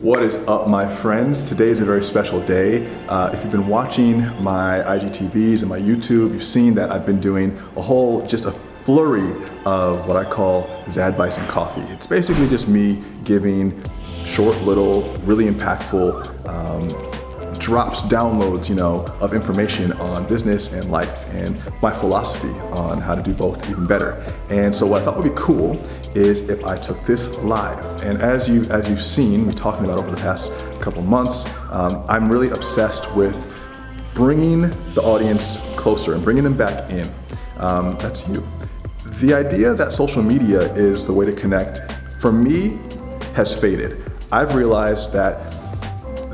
What is up, my friends? Today is a very special day. If you've been watching my IGTVs and my YouTube, you've seen that I've been doing just a flurry of what I call Zadvice and coffee. It's basically just me giving short, little, really impactful drops, downloads, of information on business and life and my philosophy on how to do both even better. And so what I thought would be cool is if I took this live. And as you've seen me talking about over the past couple months, I'm really obsessed with bringing the audience closer and bringing them back in. That's you. The idea that social media is the way to connect, for me, has faded. I've realized that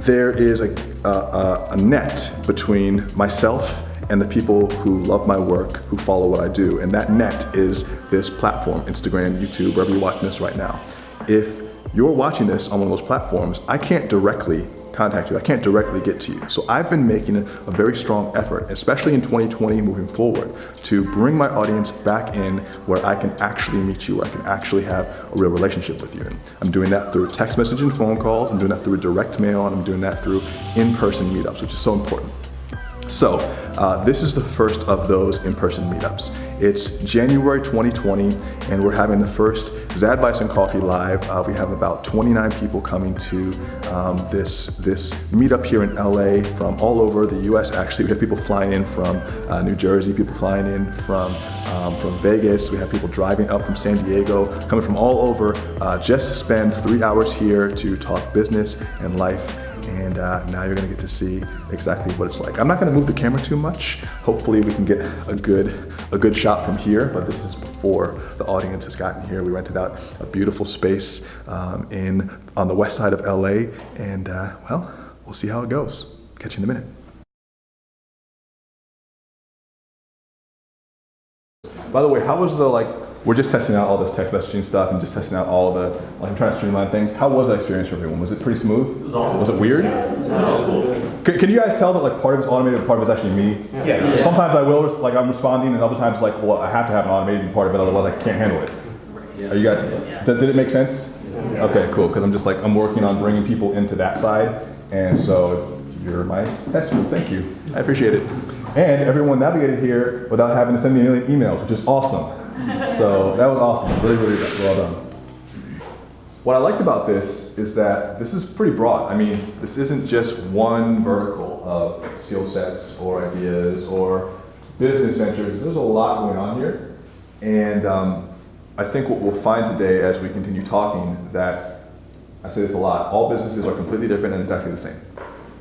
there is a net between myself and the people who love my work, who follow what I do. And that net is this platform, Instagram, YouTube, wherever you're watching this right now. If you're watching this on one of those platforms, I can't directly contact you. I can't directly get to you. So I've been making a very strong effort, especially in 2020 moving forward, to bring my audience back in where I can actually meet you, where I can actually have a real relationship with you. And I'm doing that through text message and phone calls. I'm doing that through direct mail, and I'm doing that through in-person meetups, which is so important. So this is the first of those in-person meetups. It's January 2020, and we're having the first Zadvice and Coffee Live. We have about 29 people coming to this meetup here in LA from all over the US. Actually, we have people flying in from New Jersey, people flying in from Vegas. We have people driving up from San Diego, coming from all over just to spend 3 hours here to talk business and life. And now you're gonna get to see exactly what it's like. I'm not gonna move the camera too much. Hopefully we can get a good shot from here, but this is before the audience has gotten here. We rented out a beautiful space on the west side of LA, and well, we'll see how it goes. Catch you in a minute. By the way, how was we're just testing out all this text messaging stuff and just testing out all I'm trying to streamline things. How was that experience for everyone? Was it pretty smooth? It was awesome. Was it weird? Can you guys tell that part of it's automated and part of it's actually me? Yeah. Sometimes I will, I'm responding, and other times well, I have to have an automated part of it, otherwise I can't handle it. Are you guys, did it make sense? Yeah. Okay, cool, because I'm just I'm working on bringing people into that side, and so you're my test group, thank you. I appreciate it. And everyone navigated here without having to send me any emails, which is awesome. So that was awesome, really, really well done. What I liked about this is that this is pretty broad. I mean, this isn't just one vertical of skill sets or ideas or business ventures. There's a lot going on here. And I think what we'll find today as we continue talking, that I say this a lot, all businesses are completely different and exactly the same.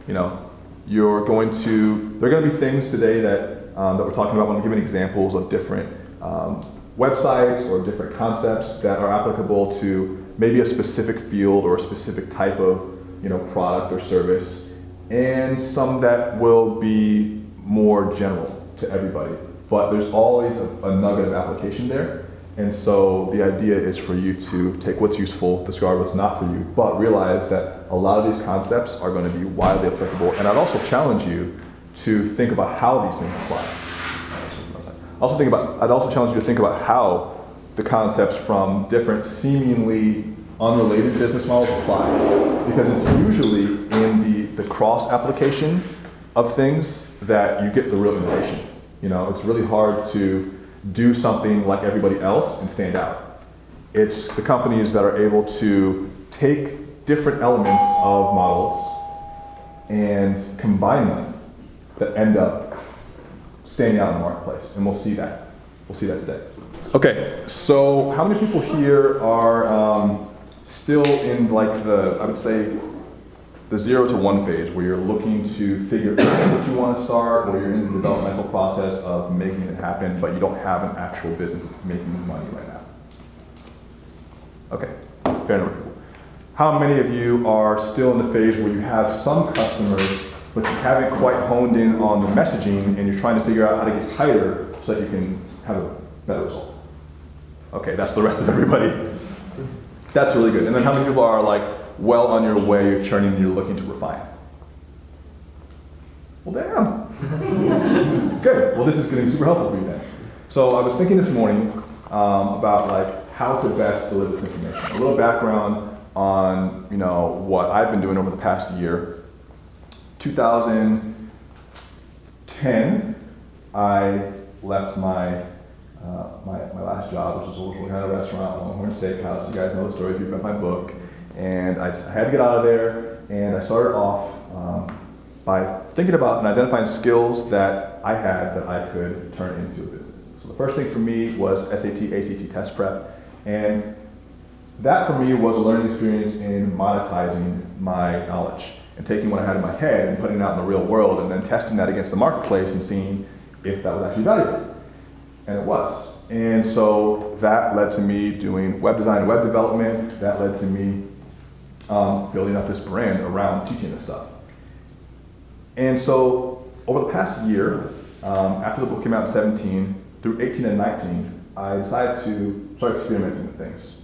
There are going to be things today that we're talking about when we're giving examples of different websites or different concepts that are applicable to maybe a specific field or a specific type of product or service, and some that will be more general to everybody. But there's always a nugget of application there. And so the idea is for you to take what's useful, discard what's not for you, but realize that a lot of these concepts are going to be widely applicable. And I'd also challenge you to think about how these things apply. I'd also challenge you to think about how the concepts from different seemingly unrelated business models apply. Because it's usually in the cross application of things that you get the real innovation. It's really hard to do something like everybody else and stand out. It's the companies that are able to take different elements of models and combine them that end up standing out in the marketplace, and we'll see that. We'll see that today. Okay, so how many people here are still in I would say, the 0 to 1 phase, where you're looking to figure out what you want to start, or you're in the developmental process of making it happen, but you don't have an actual business making money right now? Okay, fair enough. How many of you are still in the phase where you have some customers, but you haven't quite honed in on the messaging, and you're trying to figure out how to get tighter so that you can have a better result? Okay, that's the rest of everybody. That's really good. And then how many people are well on your way, you're churning, and you're looking to refine? Well, damn. Good. Well, this is going to be super helpful for you then. So I was thinking this morning about how to best deliver this information. A little background on what I've been doing over the past year. 2010, I left my last job, which was working at a restaurant, Longhorn Steakhouse. You guys know the story if you've read my book. And I had to get out of there, and I started off by thinking about and identifying skills that I had that I could turn into a business. So the first thing for me was SAT, ACT test prep, and that for me was a learning experience in monetizing my knowledge and taking what I had in my head and putting it out in the real world and then testing that against the marketplace and seeing if that was actually valuable. And it was. And so that led to me doing web design and web development. That led to me building up this brand around teaching this stuff. And so over the past year, after the book came out in 17, through 18 and 19, I decided to start experimenting with things.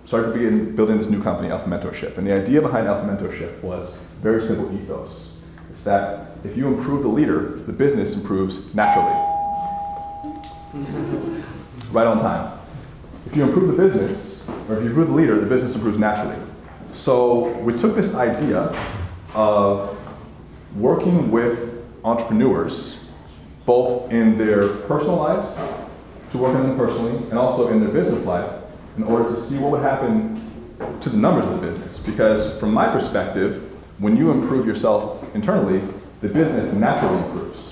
Started to begin building this new company, Alpha Mentorship. And the idea behind Alpha Mentorship was a very simple ethos. It's that if you improve the leader, the business improves naturally. Right on time. If you improve the business, or if you improve the leader, the business improves naturally. So we took this idea of working with entrepreneurs, both in their personal lives, to work on them personally, and also in their business life, in order to see what would happen to the numbers of the business. Because from my perspective, when you improve yourself internally, the business naturally improves.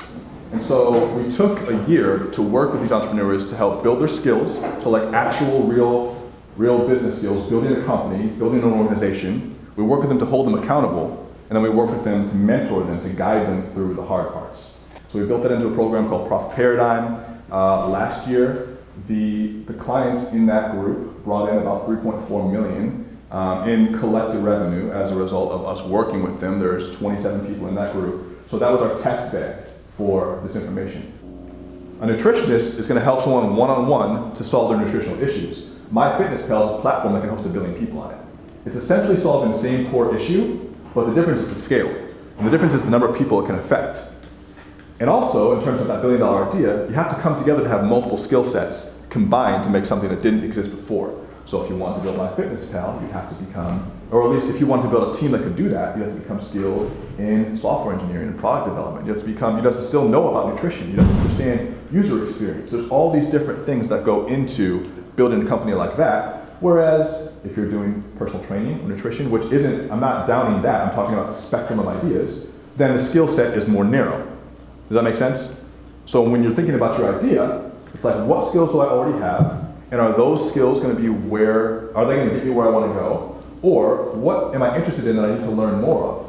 And so we took a year to work with these entrepreneurs to help build their skills, so like actual real business skills, building a company, building an organization. We work with them to hold them accountable, and then we work with them to mentor them, to guide them through the hard parts. So we built that into a program called Profit Paradigm. Last year, the clients in that group brought in about 3.4 million in collected revenue as a result of us working with them. There's 27 people in that group. So that was our test bed for this information. A nutritionist is going to help someone one-on-one to solve their nutritional issues. MyFitnessPal is a platform that can host 1 billion people on it. It's essentially solving the same core issue, but the difference is the scale. And the difference is the number of people it can affect. And also, in terms of that $1 billion idea, you have to come together to have multiple skill sets combined to make something that didn't exist before. So if you want to build MyFitnessPal, you have to become, or at least if you want to build a team that could do that, you have to become skilled in software engineering and product development. You have to still know about nutrition. You have to understand user experience. There's all these different things that go into building a company like that. Whereas if you're doing personal training or nutrition, which isn't, I'm not downing that, I'm talking about the spectrum of ideas, then the skill set is more narrow. Does that make sense? So when you're thinking about your idea, it's like, what skills do I already have? And are those skills going to be are they going to get me where I want to go? Or what am I interested in that I need to learn more of?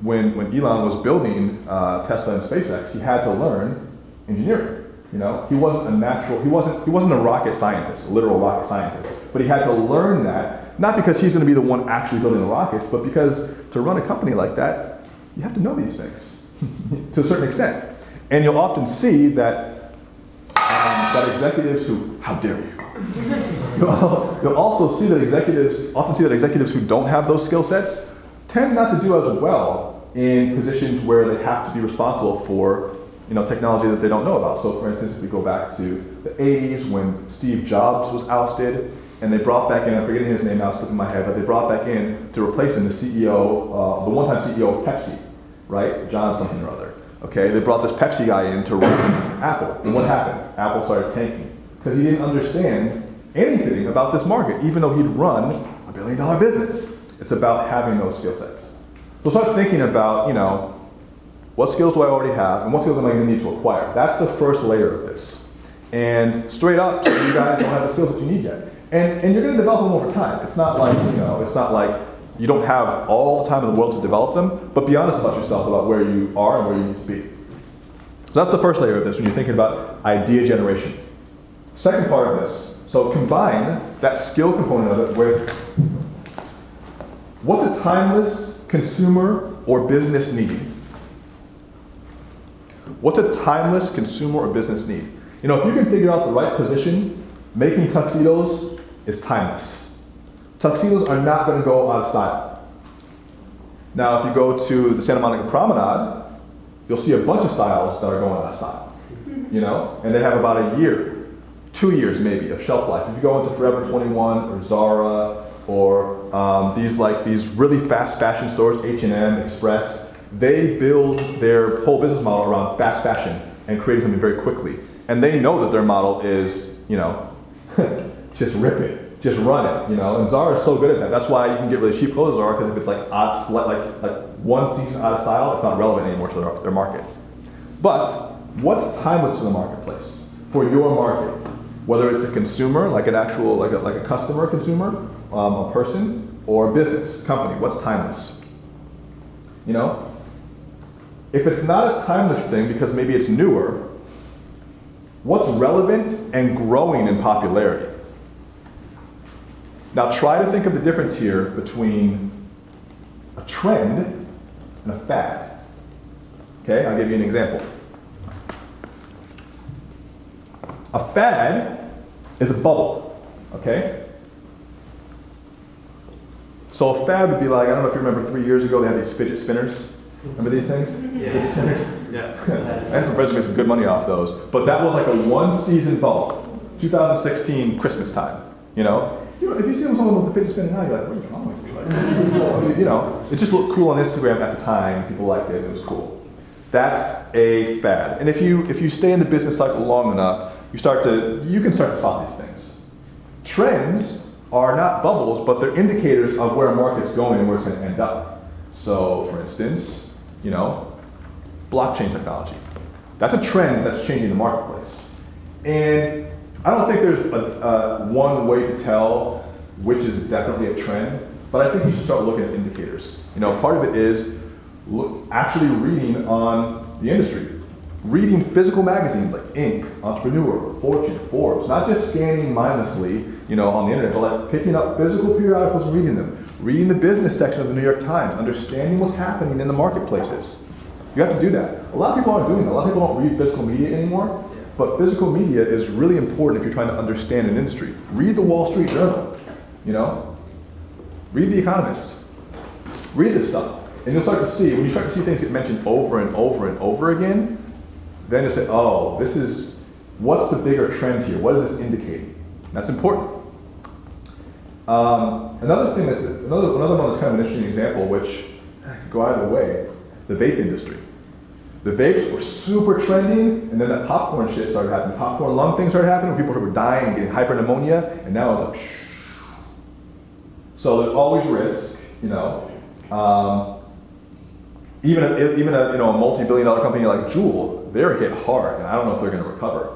When Elon was building Tesla and SpaceX, he had to learn engineering. He wasn't a rocket scientist, a literal rocket scientist. But he had to learn that, not because he's going to be the one actually building the rockets, but because to run a company like that, you have to know these things to a certain extent. And you'll often see that executives who, how dare you? You'll also see that executives who don't have those skill sets tend not to do as well in positions where they have to be responsible for technology that they don't know about. So for instance, if we go back to the 80s when Steve Jobs was ousted, and they brought back in, I'm forgetting his name now, it's slipping my head, but they brought back in to replace him the CEO, the one-time CEO of Pepsi, right? John something or other. Okay, they brought this Pepsi guy in to run Apple. And what happened? Apple started tanking because he didn't understand anything about this market, even though he'd run a $1 billion business. It's about having those skill sets. So start thinking about, what skills do I already have and what skills am I going to need to acquire? That's the first layer of this. And straight up, you guys don't have the skills that you need yet. And you're going to develop them over time. It's not like, you don't have all the time in the world to develop them, but be honest about yourself about where you are and where you need to be. So that's the first layer of this when you're thinking about idea generation. Second part of this, so combine that skill component of it with what's a timeless consumer or business need? What's a timeless consumer or business need? If you can figure out the right position, making tuxedos is timeless. Tuxedos are not going to go out of style. Now, if you go to the Santa Monica Promenade, you'll see a bunch of styles that are going out of style. And they have about a year, 2 years maybe, of shelf life. If you go into Forever 21 or Zara or these really fast fashion stores, H&M, Express, they build their whole business model around fast fashion and creating something very quickly. And they know that their model is, just rip it, just run it, And Zara is so good at that. That's why you can get really cheap clothes at Zara, because if it's like one season out of style, it's not relevant anymore to their market. But what's timeless to the marketplace for your market? Whether it's a consumer, like an actual, like a customer consumer, a person, or a business, company, what's timeless? If it's not a timeless thing because maybe it's newer, what's relevant and growing in popularity? Now try to think of the difference here between a trend and a fad. Okay, I'll give you an example. A fad is a bubble, okay? So a fad would be like, I don't know if you remember 3 years ago, they had these fidget spinners. Remember these things? Yeah. Fidget spinners? Yeah. I had some friends who made some good money off those. But that was like a one-season bubble. 2016 Christmas time, If you see someone with a fidget spinner now, you're like, what are you wrong with you? It just looked cool on Instagram at the time. People liked it. It was cool. That's a fad. And if you stay in the business cycle long enough, you can start to spot these things. Trends are not bubbles, but they're indicators of where a market's going and where it's going to end up. So, for instance, blockchain technology. That's a trend that's changing the marketplace. And I don't think there's one way to tell which is definitely a trend, but I think you should start looking at indicators. Part of it is actually reading on the industry. Reading physical magazines like Inc., Entrepreneur, Fortune, Forbes, not just scanning mindlessly, on the internet, but like picking up physical periodicals and reading them. Reading the business section of the New York Times, understanding what's happening in the marketplaces. You have to do that. A lot of people aren't doing that. A lot of people don't read physical media anymore, but physical media is really important if you're trying to understand an industry. Read the Wall Street Journal, Read The Economist. Read this stuff. And you'll start to see, when you start to see things get mentioned over and over and over again, then you'll say, oh, what's the bigger trend here? What is this indicating? That's important. Another one that's kind of an interesting example, which could go either way, the vape industry. The vapes were super trending, and then that popcorn shit started happening. Popcorn lung thing started happening, people were dying and getting hyperpneumonia, and now it's like, So there's always risk, Even a multi-billion-dollar company like Juul, they're hit hard, and I don't know if they're going to recover.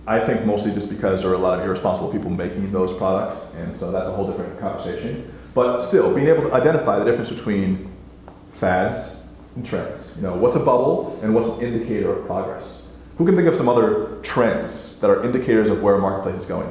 I think mostly just because there are a lot of irresponsible people making those products, and so that's a whole different conversation. But still, being able to identify the difference between fads and trends. What's a bubble and what's an indicator of progress? Who can think of some other trends that are indicators of where a marketplace is going?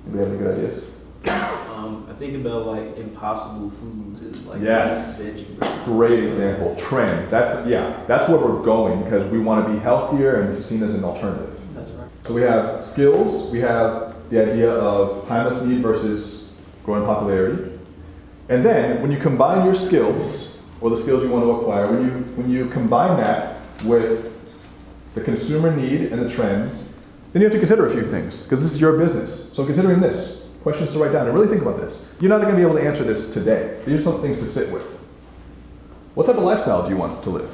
Anybody have any good ideas? I think about like Impossible Foods is like yes, veggie. Great example. Trend. That's where we're going because we want to be healthier and it's seen as an alternative. That's right. So we have skills. We have the idea of timeless need versus growing popularity. And then when you combine your skills or the skills you want to acquire, when you combine that with the consumer need and the trends, then you have to consider a few things because this is your business. So considering this. Questions to write down and really think about this. You're not going to be able to answer this today. These are some things to sit with. What type of lifestyle do you want to live?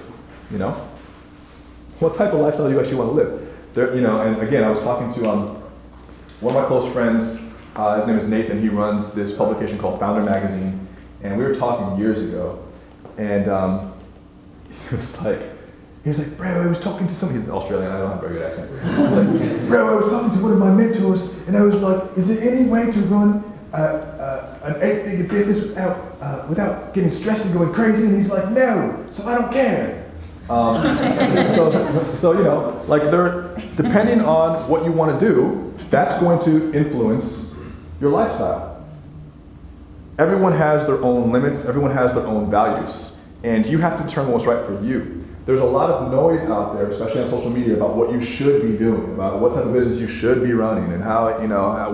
What type of lifestyle do you actually want to live? And again, I was talking to one of my close friends. His name is Nathan. He runs this publication called Founder Magazine, and we were talking years ago. And he was like, bro, I was talking to somebody. He's Australian. I don't have a very good accent. He was like, bro, I was talking to one of my mentors, and I was like, is there any way to run an 8-figure business without getting stressed and going crazy? And he's like, no, so I don't care. Depending on what you want to do, that's going to influence your lifestyle. Everyone has their own limits. Everyone has their own values, and you have to determine what's right for you. There's a lot of noise out there, especially on social media, about what you should be doing, about what type of business you should be running, and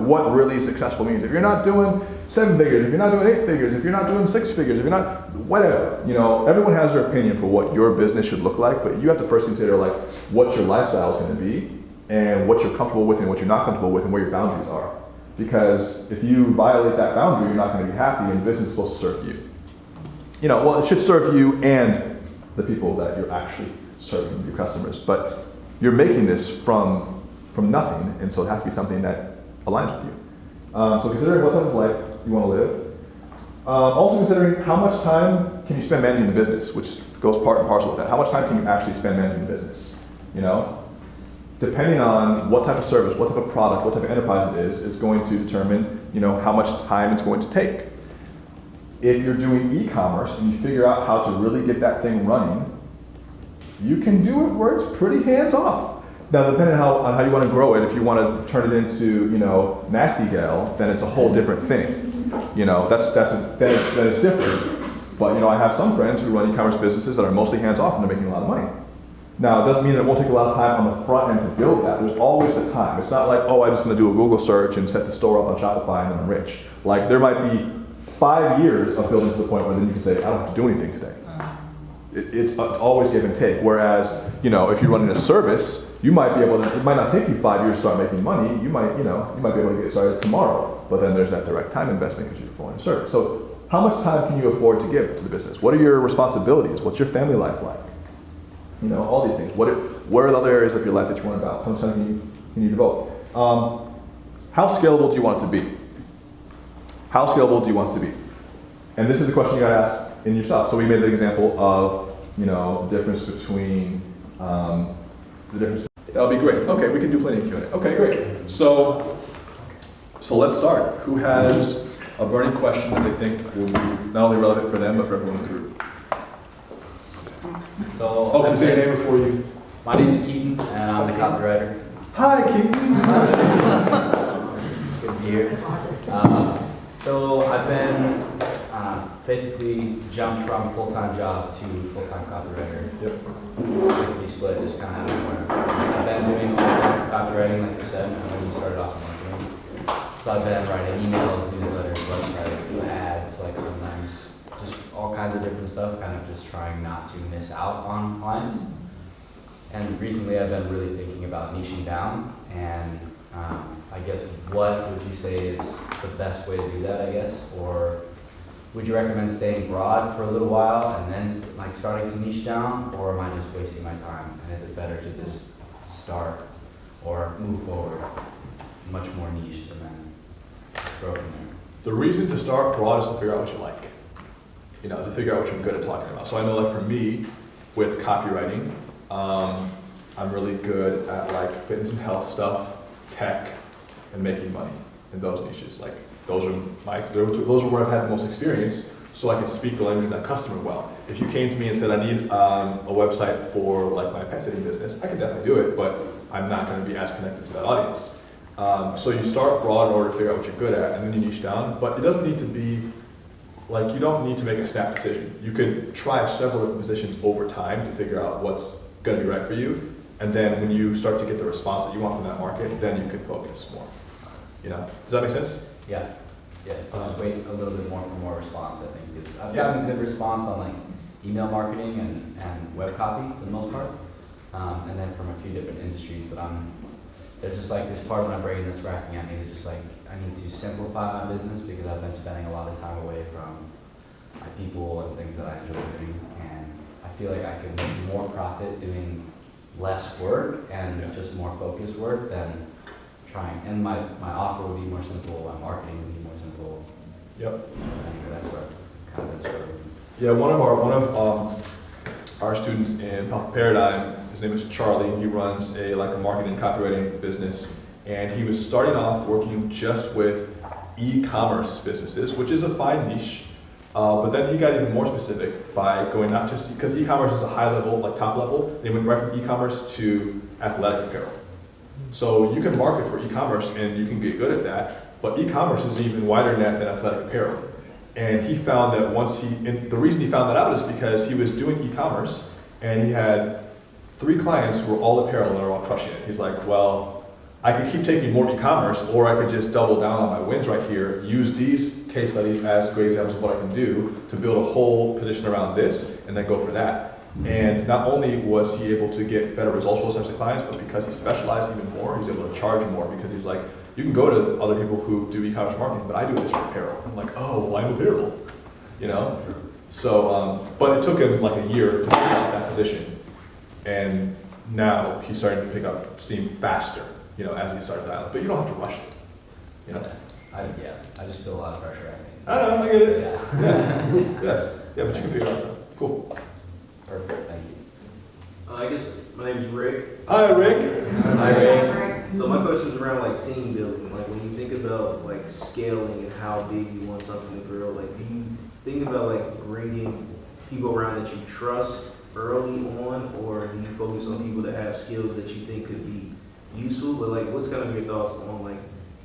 what really successful means. If you're not doing 7 figures, if you're not doing 8 figures, if you're not doing 6 figures, if you're not, whatever. Everyone has their opinion for what your business should look like, but you have to first consider what your lifestyle is going to be, and what you're comfortable with and what you're not comfortable with, and where your boundaries are. Because if you violate that boundary, you're not going to be happy, and business is supposed to serve you. Well, it should serve you and the people that you're actually serving, your customers. But you're making this from nothing, and so it has to be something that aligns with you. So considering what type of life you want to live. Also considering how much time can you spend managing the business, which goes part and parcel with that. How much time can you actually spend managing the business? Depending on what type of service, what type of product, what type of enterprise it is going to determine, how much time it's going to take. If you're doing e-commerce and you figure out how to really get that thing running, you can do it where it's pretty hands-off. Now, depending on how you want to grow it, if you want to turn it into, Nasty Gal, then it's a whole different thing. That is different. But, I have some friends who run e-commerce businesses that are mostly hands-off and they're making a lot of money. Now, it doesn't mean that it won't take a lot of time on the front end to build that. There's always a time. It's not like, I'm just going to do a Google search and set the store up on Shopify and then I'm rich. Like, there might be 5 years of building to the point where then you can say, I don't have to do anything today. It's always give and take. Whereas, if you're running a service, you might be able to, it might not take you 5 years to start making money. You might be able to get started tomorrow. But then there's that direct time investment because you're performing a service. So how much time can you afford to give to the business? What are your responsibilities? What's your family life like? All these things. What are the other areas of your life that you want to balance? How much time can you devote? How scalable do you want it to be? How scalable do you want it to be? And this is a question you got to ask in yourself. So we made the example of, the difference between, That'll be great. Okay, we can do plenty of Q&A. Okay, great. So let's start. Who has a burning question that they think will be not only relevant for them, but for everyone in the group? So, can you say your name before you? my name is Keaton, and I'm the copywriter. Hi, Keaton. Good to hear. So I've been basically jumped from full-time job to full-time copywriter. Yep. We split just kind of everywhere. I've been doing copywriting, like you said, when you started off in marketing. So I've been writing emails, newsletters, websites, ads, like sometimes just all kinds of different stuff, kind of just trying not to miss out on clients. And recently I've been really thinking about niching down, and I guess what would you say is the best way to do that, I guess? Or would you recommend staying broad for a little while and then like starting to niche down, or am I just wasting my time? And is it better to just start or move forward much more niche and then grow from there? The reason to start broad is to figure out what you like. To figure out what you're good at talking about. So I know, like for me, with copywriting, I'm really good at like fitness and health stuff, tech, and making money in those niches. Like those are where I've had the most experience, so I can speak the language of that customer well. If you came to me and said I need a website for like my pet sitting business, I could definitely do it, but I'm not going to be as connected to that audience. So you start broad in order to figure out what you're good at, and then you niche down. But it doesn't need to be like, you don't need to make a snap decision. You could try several different positions over time to figure out what's going to be right for you. And then when you start to get the response that you want from that market, then you can focus more. Does that make sense? Yeah. So just wait a little bit more for more response, I think, because I've gotten good response on like email marketing and web copy for the most part, and then from a few different industries. But there's just like this part of my brain that's racking at me. It's just like I need to simplify my business because I've been spending a lot of time away from my people and things that I enjoy doing, and I feel like I could make more profit doing less work and just more focused work than trying. And my offer would be more simple, my marketing would be more simple. Yep. Anyway, that's where I've kind of been struggling. Yeah, one of our students in Paradigm, his name is Charlie. He runs a marketing and copywriting business, and he was starting off working just with e-commerce businesses, which is a fine niche. But then he got even more specific by going not just because e-commerce is a high level, like top level. They went right from e-commerce to athletic apparel. So you can market for e-commerce and you can get good at that, but e-commerce is an even wider net than athletic apparel. And he found that the reason he found that out is because he was doing e-commerce and he had 3 clients who were all apparel and they were all crushing it. He's like, well, I could keep taking more e-commerce, or I could just double down on my wins right here, use these case studies as great examples of what I can do to build a whole position around this, and then go for that. And not only was he able to get better results for those types of clients, but because he specialized even more, he was able to charge more because he's like, you can go to other people who do e-commerce marketing, but I do this for apparel. I'm like, oh, well, I'm apparel, you know? So, but it took him like a year to pick up that position. And now he's starting to pick up steam faster, you know, as he started dialing. But you don't have to rush it, you know? I just feel a lot of pressure, I think. I know, I get it. Yeah. Yeah, but you can pick it up. Cool. Perfect, thank you. I guess my name is Rick. Hi, Rick. Hi, Rick. So my question is around like team building. Like when you think about like scaling and how big you want something to grow, like do you think about like bringing people around that you trust early on, or do you focus on people that have skills that you think could be useful? But like, what's kind of your thoughts on like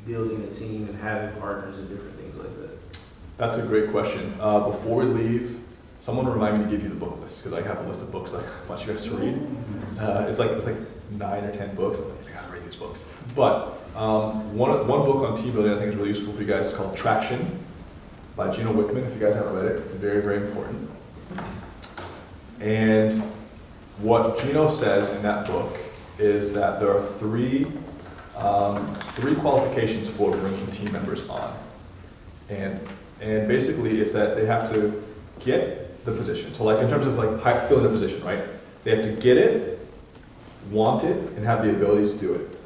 building a team and having partners and different things like that? That's a great question. Before we leave, someone remind me to give you the book list, because I have a list of books I want you guys to read. It's like 9 or 10 books. I'm like, I gotta read these books. But one book on team building I think is really useful for you guys. It's called Traction by Gino Wickman. If you guys haven't read it, it's very, very important. And what Gino says in that book is that there are three qualifications for bringing team members on. And basically it's that they have to get the position. So like in terms of like filling the position, right? They have to get it, want it, and have the ability to do it.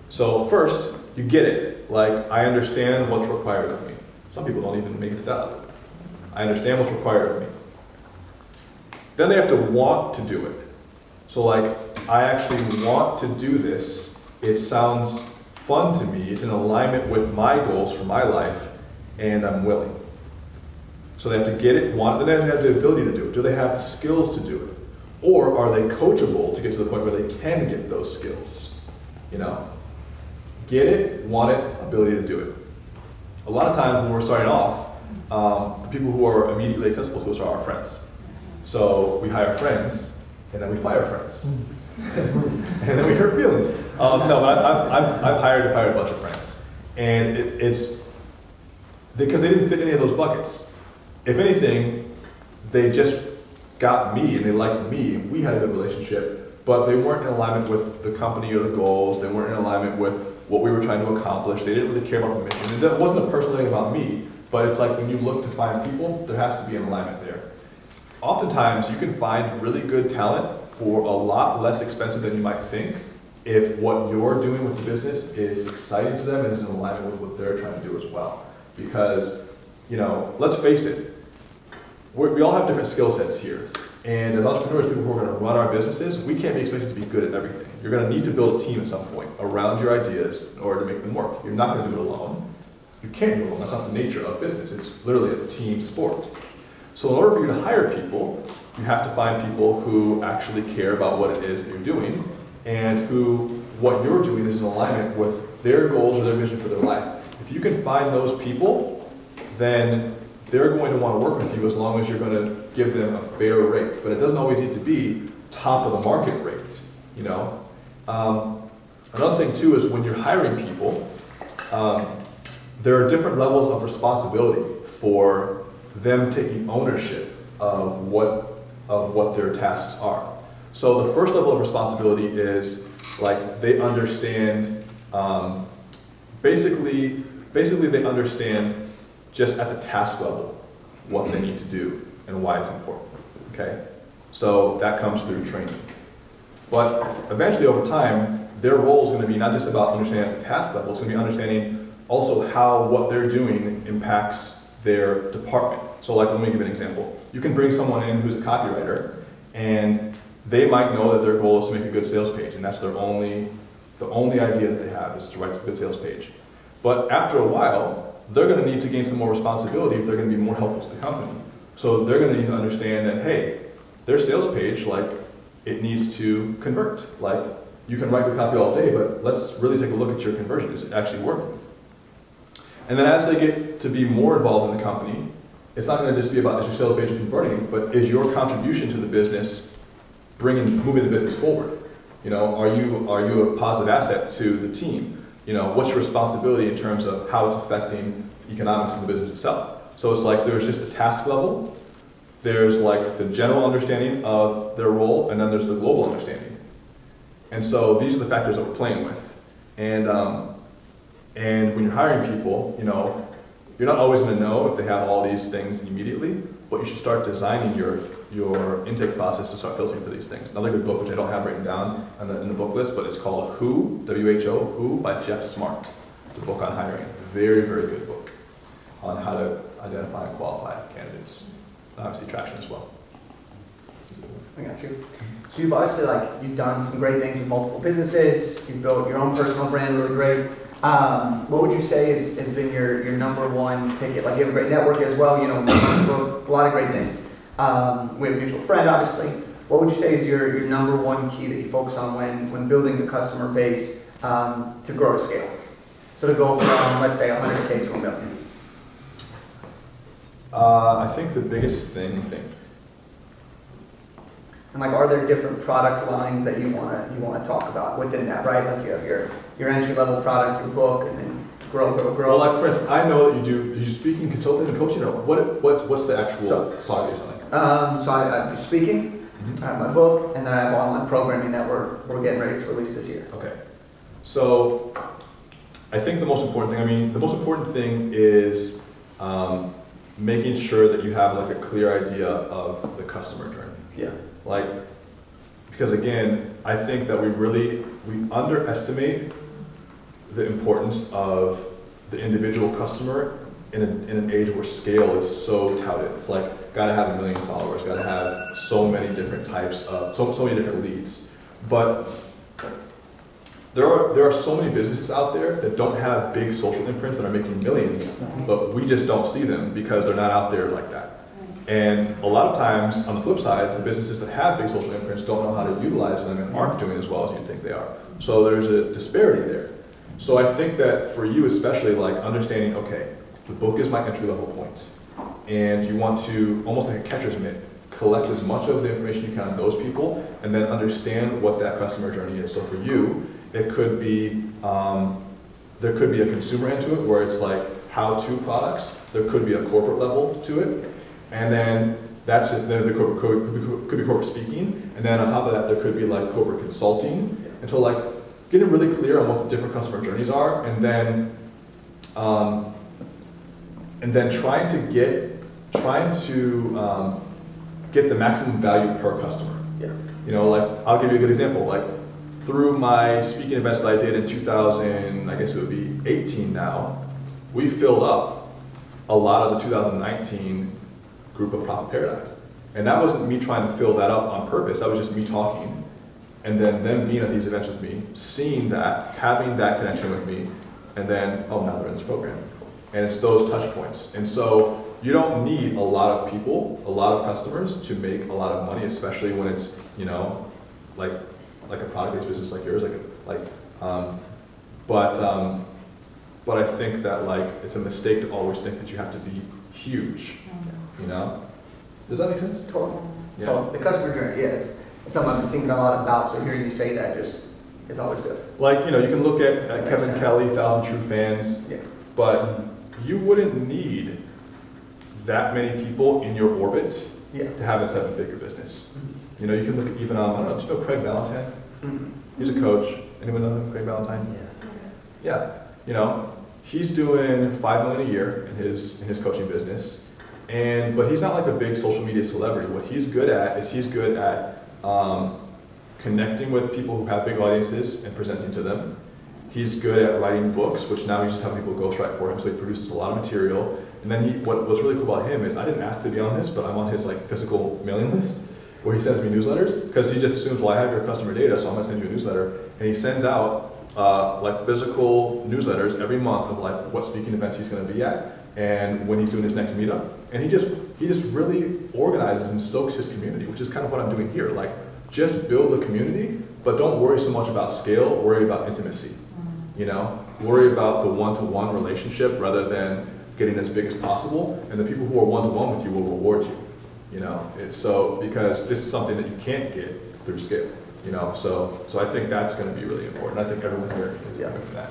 So first, you get it. Like, I understand what's required of me. Some people don't even make it to that level. I understand what's required of me. Then they have to want to do it. So like, I actually want to do this. It sounds fun to me. It's in alignment with my goals for my life, and I'm willing. So they have to get it, want it, and then they have the ability to do it. Do they have the skills to do it? Or are they coachable to get to the point where they can get those skills? You know? Get it, want it, ability to do it. A lot of times when we're starting off, the people who are immediately accessible to us are our friends. So we hire friends, and then we fire friends. And then we hurt feelings. No, but I've hired and fired a bunch of friends. And it's because they didn't fit any of those buckets. If anything, they just got me and they liked me. We had a good relationship, but they weren't in alignment with the company or the goals. They weren't in alignment with what we were trying to accomplish. They didn't really care about the mission. It wasn't a personal thing about me, but it's like when you look to find people, there has to be an alignment there. Oftentimes, you can find really good talent for a lot less expensive than you might think if what you're doing with the business is exciting to them and is in alignment with what they're trying to do as well. Because, you know, let's face it, we all have different skill sets here. And as entrepreneurs, people who are going to run our businesses, we can't be expected to be good at everything. You're going to need to build a team at some point around your ideas in order to make them work. You're not going to do it alone. You can't do it alone. That's not the nature of business. It's literally a team sport. So in order for you to hire people, you have to find people who actually care about what it is that you're doing and who what you're doing is in alignment with their goals or their vision for their life. If you can find those people, then they're going to want to work with you as long as you're going to give them a fair rate. But it doesn't always need to be top of the market rate, you know. Another thing too is when you're hiring people, there are different levels of responsibility for them taking ownership of what their tasks are. So the first level of responsibility is like they understand, basically they understand just at the task level what they need to do and why it's important, okay? So that comes through training. But eventually over time, their role is going to be not just about understanding at the task level, it's going to be understanding also how what they're doing impacts their department. So like, let me give an example. You can bring someone in who's a copywriter, and they might know that their goal is to make a good sales page, and that's the only idea that they have is to write a good sales page. But after a while, they're going to need to gain some more responsibility if they're going to be more helpful to the company. So they're going to need to understand that, hey, their sales page, like, it needs to convert. Like, you can write good copy all day, but let's really take a look at your conversion. Is it actually working? And then as they get to be more involved in the company, it's not going to just be about is your sales page converting, but is your contribution to the business moving the business forward? You know, are you a positive asset to the team? You know, what's your responsibility in terms of how it's affecting the economics of the business itself? So it's like there's just the task level, there's like the general understanding of their role, and then there's the global understanding. And so these are the factors that we're playing with. And And when you're hiring people, you're not always going to know if they have all these things immediately, but you should start designing your intake process to start filtering for these things. Another good book, which I don't have written down in the book list, but it's called Who, W-H-O, Who by Jeff Smart. It's a book on hiring. Very, very good book on how to identify and qualify candidates. Obviously traction as well. I got you. So you've obviously you've done some great things with multiple businesses. You've built your own personal brand really great. What would you say has been your number one ticket? Like you have a great network as well, a lot of great things. We have a mutual friend, obviously. What would you say is your number one key that you focus on when building a customer base to grow to scale? So to go from, let's say, 100K to $1 million. I think the biggest thing, And are there different product lines that you wanna talk about within that, right? Like you have your entry level product, your book, and then grow. Well, for instance, I know that you speaking, consulting, and coaching. What's the actual product you're selling? So I do speaking, I have my book, and then I have online programming that we're getting ready to release this year. Okay. So I think the most important thing is making sure that you have a clear idea of the customer journey. Yeah. Because again, I think that we underestimate the importance of the individual customer in an age where scale is so touted. It's gotta have 1 million followers, gotta have so many different types of, so many different leads. But there are so many businesses out there that don't have big social imprints that are making millions, but we just don't see them because they're not out there like that. And a lot of times, on the flip side, the businesses that have big social imprints don't know how to utilize them and aren't doing as well as you think they are. So there's a disparity there. So I think that for you especially, understanding, okay, the book is my entry level point. And you want to, almost like a catcher's mitt, collect as much of the information you can on those people and then understand what that customer journey is. So for you, it could be, there could be a consumer end to it where it's how-to products. There could be a corporate level to it. And then that's just, then the could be corporate speaking. And then on top of that, there could be corporate consulting. And so getting really clear on what the different customer journeys are, and then trying to get the maximum value per customer. Yeah. I'll give you a good example. Through my speaking events that I did in 2000, I guess it would be 18 now, we filled up a lot of the 2019 group of Profit Paradigm. And that wasn't me trying to fill that up on purpose, that was just me talking. And then them being at these events with me, seeing that, having that connection with me, and then, oh, now they're in this program. And it's those touch points. And so you don't need a lot of people, a lot of customers to make a lot of money, especially when it's, like a product-based business like yours. But I think that it's a mistake to always think that you have to be huge. Does that make sense? Totally. Yeah. Totally. The customer journey, it's something I've been thinking a lot about, so hearing you say that just is always good. You can look at Kevin sense. Kelly, 1,000 True Fans, Yeah. but you wouldn't need that many people in your orbit Yeah. to have a 7-figure business. You can look at even, I don't know, do you know Craig Valentine? Mm-hmm. He's a coach. Anyone know Craig Valentine? Yeah. He's doing $5 million a year in his coaching business, but he's not a big social media celebrity. What he's good at is connecting with people who have big audiences and presenting to them. He's good at writing books, which now he's just having people ghostwrite for him, so he produces a lot of material. And then what's really cool about him is I didn't ask to be on this, but I'm on his physical mailing list where he sends me newsletters, because he just assumes, well, I have your customer data, so I'm gonna send you a newsletter. And he sends out physical newsletters every month of what speaking events he's gonna be at and when he's doing his next meetup. And he just really organizes and stokes his community, which is kind of what I'm doing here. Just build a community, but don't worry so much about scale, worry about intimacy. Worry about the one-to-one relationship rather than getting as big as possible, and the people who are one-to-one with you will reward you. Because this is something that you can't get through scale. So I think that's going to be really important. I think everyone here is going for that.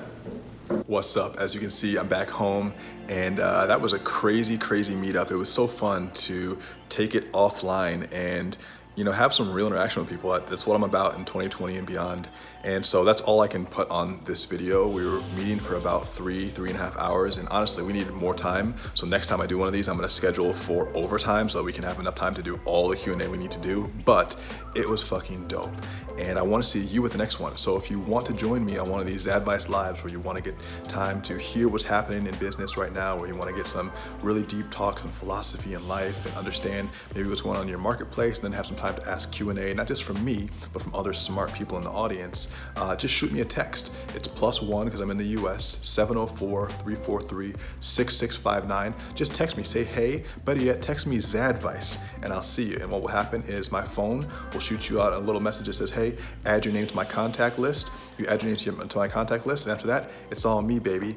What's up? As you can see, I'm back home, and that was a crazy meetup. It was so fun to take it offline and have some real interaction with people. That's what I'm about in 2020 and beyond. And so that's all I can put on this video. We were meeting for about 3.5 hours, and honestly, we needed more time. So next time I do one of these, I'm gonna schedule for overtime so that we can have enough time to do all the Q&A we need to do. But it was fucking dope. And I wanna see you with the next one. So if you want to join me on one of these Zadvice Lives where you wanna get time to hear what's happening in business right now, where you wanna get some really deep talks on philosophy and life and understand maybe what's going on in your marketplace, and then have some time to ask Q&A, not just from me, but from other smart people in the audience, just shoot me a text. It's +1, because I'm in the US, 704-343-6659. Just text me, say hey, better yet, text me Zadvice, and I'll see you. And what will happen is my phone will shoot you out a little message that says, hey, add your name to my contact list. You add your name to my contact list, and after that, it's all me, baby.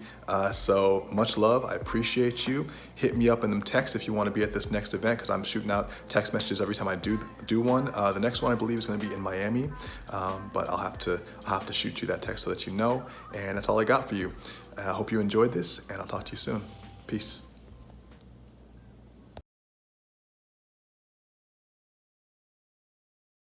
So much love, I appreciate you. Hit me up in them texts if you want to be at this next event, because I'm shooting out text messages every time I do one. The next one I believe is going to be in Miami, but I'll have to shoot you that text so that you know. And that's all I got for you. I hope you enjoyed this, and I'll talk to you soon. Peace.